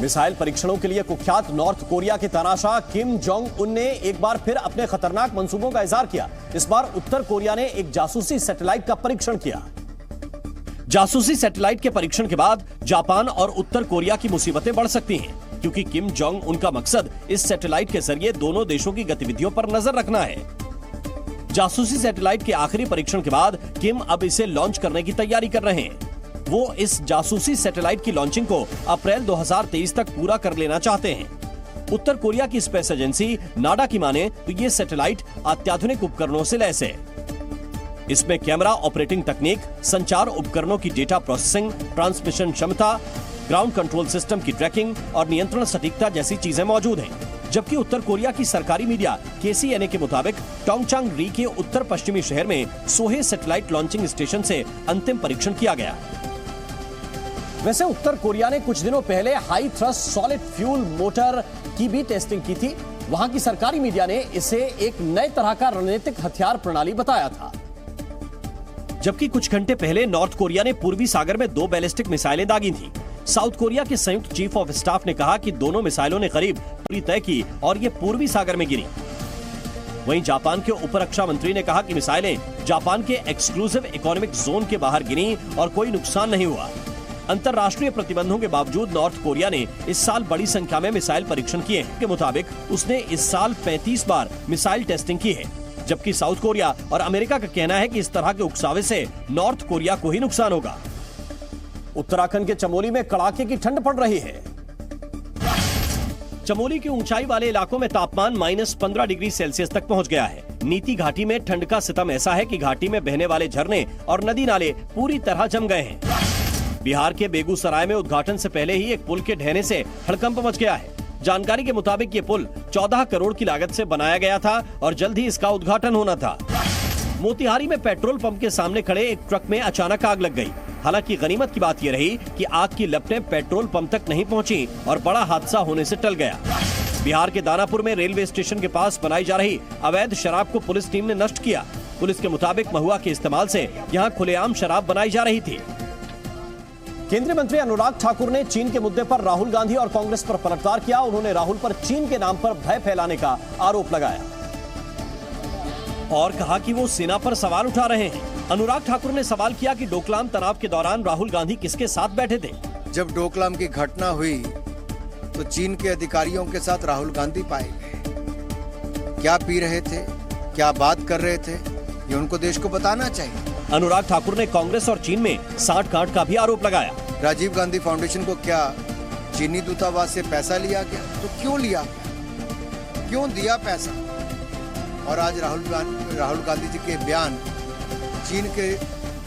Missile परीक्षणों के लिए कुख्यात नॉर्थ कोरिया के तानाशाह किम जोंग उन ने एक बार फिर अपने खतरनाक मंसूबों का इजहार किया। इस बार उत्तर कोरिया ने एक जासूसी सैटेलाइट का परीक्षण किया। जासूसी सैटेलाइट के परीक्षण के बाद जापान और उत्तर कोरिया की मुसीबतें बढ़ सकती हैं, क्योंकि किम जोंग उनका मकसद इस सैटेलाइट के जरिए दोनों देशों की गतिविधियों पर नजर रखना है। जासूसी सैटेलाइट के आखिरी परीक्षण के बाद किम अब इसे लॉन्च करने की तैयारी कर रहे हैं। वो इस जासूसी सैटेलाइट की लॉन्चिंग को अप्रैल 2023 तक पूरा कर लेना चाहते हैं। उत्तर कोरिया की स्पेस एजेंसी नाडा की माने तो ये सैटेलाइट अत्याधुनिक उपकरणों से लैस है। इसमें कैमरा ऑपरेटिंग तकनीक, संचार उपकरणों की डेटा प्रोसेसिंग, ट्रांसमिशन क्षमता, ग्राउंड कंट्रोल सिस्टम की ट्रैकिंग और नियंत्रण सटीकता जैसी चीजें मौजूद हैं। जबकि उत्तर कोरिया की सरकारी मीडिया KCNA के मुताबिक टोंगचांग री के उत्तर पश्चिमी शहर में सोहे सैटेलाइट लॉन्चिंग स्टेशन से अंतिम परीक्षण किया गया। वैसे उत्तर कोरिया ने कुछ दिनों पहले high thrust solid fuel motor की भी टेस्टिंग की थी। वहां की सरकारी मीडिया ने इसे एक नए तरह का रणनीतिक हथियार प्रणाली बताया था। जबकि कुछ घंटे पहले नॉर्थ कोरिया ने पूर्वी सागर में 2 बैलिस्टिक मिसाइलें दागी थी। साउथ कोरिया के संयुक्त चीफ ऑफ स्टाफ ने कहा कि दोनों मिसाइलों ने करीब दूरी तय की और ये पूर्वी सागर में गिरी। वहीं जापान के उप रक्षा मंत्री ने कहा कि मिसाइलें जापान के एक्सक्लूसिव इकोनॉमिक जोन के बाहर गिरी और कोई नुकसान नहीं हुआ। अंतर्राष्ट्रीय प्रतिबंधों के बावजूद नॉर्थ कोरिया ने इस साल बड़ी संख्या में मिसाइल परीक्षण किए हैं। के मुताबिक उसने इस साल 35 बार मिसाइल टेस्टिंग की है, जबकि साउथ कोरिया और अमेरिका का कहना है कि इस तरह के उकसावे से नॉर्थ कोरिया को ही नुकसान होगा। उत्तराखंड के चमोली में कड़ाके की ठंड पड़ रही है। चमोली के ऊंचाई वाले इलाकों में तापमान -15 डिग्री सेल्सियस तक पहुंच गया है। नीति घाटी में ठंड का सितम ऐसा है कि घाटी में बहने वाले झरने और नदी नाले पूरी तरह जम गए हैं। बिहार के बेगूसराय में उद्घाटन से पहले ही एक पुल के ढहने से हड़कंप मच गया है। जानकारी के मुताबिक ये पुल 14 करोड़ की लागत से बनाया गया था और जल्द ही इसका उद्घाटन होना था। मोतिहारी में पेट्रोल पंप के सामने खड़े एक ट्रक में अचानक आग लग गई। हालांकि गनीमत की बात यह रही कि आग की लपटें पेट्रोल पंप तक नहीं पहुंची और बड़ा हादसा होने से टल गया। बिहार के दानापुर में रेलवे स्टेशन के पास बनाई जा रही अवैध शराब को पुलिस टीम ने नष्ट किया। पुलिस के मुताबिक महुआ के इस्तेमाल से यहां खुलेआम शराब बनाई जा रही थी। केंद्रीय मंत्री अनुराग ठाकुर ने चीन के मुद्दे पर राहुल गांधी और कांग्रेस पर पलटवार किया। उन्होंने राहुल पर चीन के नाम पर भय फैलाने का आरोप लगाया और कहा कि वो सेना पर सवाल उठा रहे हैं। अनुराग ठाकुर ने सवाल किया कि डोकलाम तनाव के दौरान राहुल गांधी किसके साथ बैठे थे। जब डोकलाम की घटना हुई तो चीन के अधिकारियों के साथ राहुल गांधी पाए गए। क्या पी रहे थे, क्या बात कर रहे थे, ये उनको देश को बताना चाहिए। अनुराग ठाकुर ने कांग्रेस और चीन में साठ-गांठ का भी आरोप लगाया। राजीव गांधी फाउंडेशन को क्या चीनी दूतावास से पैसा लिया गया? तो क्यों लिया, क्यों दिया पैसा? और आज राहुल गांधी जी के बयान, चीन के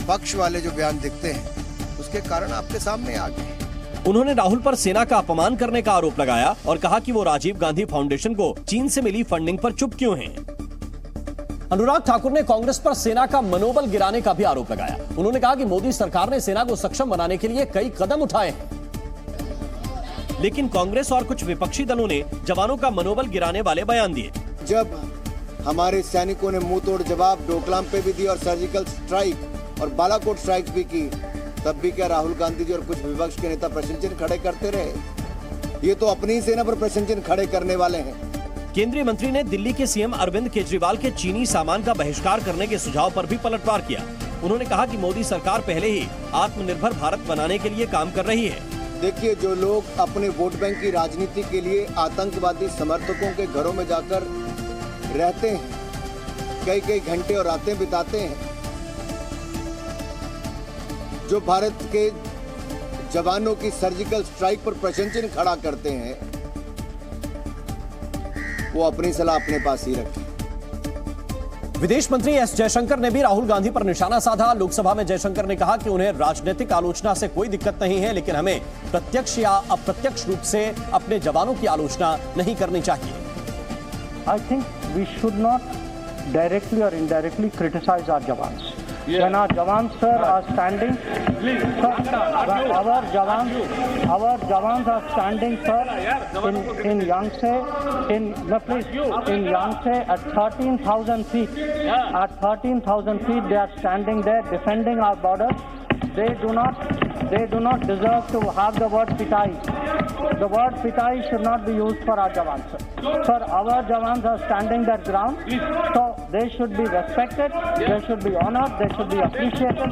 पक्ष वाले जो बयान दिखते हैं, उसके कारण आपके सामने आ गए। उन्होंने राहुल पर सेना का अपमान करने का आरोप लगाया और कहा कि वो राजीव गांधी फाउंडेशन को चीन से मिली फंडिंग पर चुप क्यों हैं। अनुराग ठाकुर ने कांग्रेस पर सेना का मनोबल गिराने का भी आरोप लगाया। उन्होंने कहा कि मोदी सरकार ने सेना को सक्षम बनाने के लिए कई कदम उठाए हैं, लेकिन कांग्रेस और कुछ विपक्षी दलों ने जवानों का मनोबल गिराने वाले बयान दिए। जब हमारे सैनिकों ने मुंह तोड़ जवाब डोकलाम पे भी दी और सर्जिकल स्ट्राइक और बालाकोट स्ट्राइक भी की, तब भी क्या राहुल गांधी जी और कुछ विपक्ष के नेता प्रश्न चिन्ह खड़े करते रहे? ये तो अपनी ही सेना पर प्रश्न चिन्ह खड़े करने वाले हैं। केंद्रीय मंत्री ने दिल्ली के सीएम अरविंद केजरीवाल के चीनी सामान का बहिष्कार करने के सुझाव पर भी पलटवार किया। उन्होंने कहा कि मोदी सरकार पहले ही आत्मनिर्भर भारत बनाने के लिए काम कर रही है। देखिए, जो लोग अपने वोट बैंक की राजनीति के लिए आतंकवादी समर्थकों के घरों में जाकर रहते हैं, कई घंटे और रातें बिताते हैं, जो भारत के जवानों की सर्जिकल स्ट्राइक पर प्रश्न चिन्ह खड़ा करते हैं, वो अपनी सलाह अपने पास ही रखें। विदेश मंत्री एस जयशंकर ने भी राहुल गांधी पर निशाना साधा। लोकसभा में जयशंकर ने कहा कि उन्हें राजनीतिक आलोचना से कोई दिक्कत नहीं है, लेकिन हमें प्रत्यक्ष या अप्रत्यक्ष रूप से अपने जवानों की आलोचना नहीं करनी चाहिए। I think we should not directly or indirectly criticize our jawans. When our jawans, sir, are standing, sir, our jawans are standing, sir, in Yangtze, in Yangtze at 13,000 feet. At 13,000 feet, they are standing there defending our borders. They do not deserve to have the word pitai. The word pitai should not be used for our jawans, sir. Sir, our jawans are standing their ground, so they should be respected, they should be honored, they should be appreciated.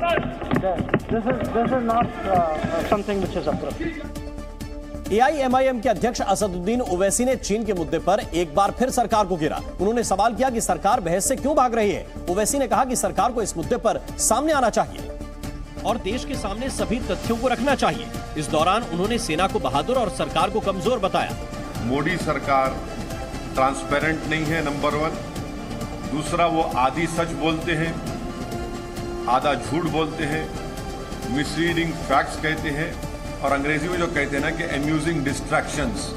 This is not something which is appropriate. AIMIM के अध्यक्ष असदुद्दीन ओवैसी ने चीन के मुद्दे पर एक बार फिर सरकार को घेरा। उन्होंने सवाल किया कि सरकार बहस से क्यों भाग रही है। ओवैसी ने कहा कि सरकार को इस मुद्दे पर सामने आना चाहिए और देश के सामने सभी तथ्यों को रखना चाहिए। इस दौरान उन्होंने सेना को बहादुर और सरकार को कमजोर बताया। मोदी सरकार ट्रांसपेरेंट नहीं है, नंबर 1। दूसरा, वो आधी सच बोलते हैं, आधा झूठ बोलते हैं, मिसरीडिंग फैक्ट्स कहते हैं और अंग्रेजी में जो कहते हैं ना कि अम्यूजिंग डिस्ट्रैक्शंस।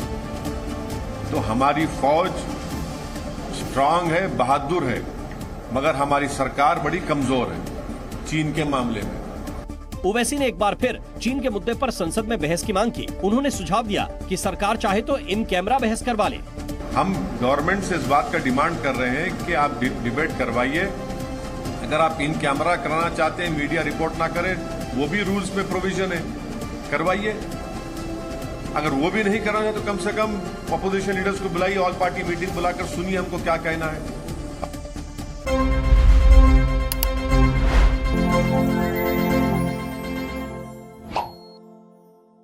तो हमारी फौज स्ट्रांग है, बहादुर है, मगर हमारी सरकार बड़ी कमजोर है चीन के मामले में। ओवैसी ने एक बार फिर चीन के मुद्दे पर संसद में बहस की मांग की। उन्होंने सुझाव दिया कि सरकार चाहे तो इन कैमरा बहस करवा ले। हम गवर्नमेंट से इस बात का डिमांड कर रहे हैं कि आप डिबेट करवाइए। अगर आप इन कैमरा कराना चाहते हैं, मीडिया रिपोर्ट ना करे, वो भी रूल्स में प्रोविजन है, करवाइए। अगर वो भी नहीं कराना तो कम से कम अपोजिशन लीडर्स को बुलाइए, ऑल पार्टी मीटिंग बुलाकर सुनिए हमको क्या कहना है।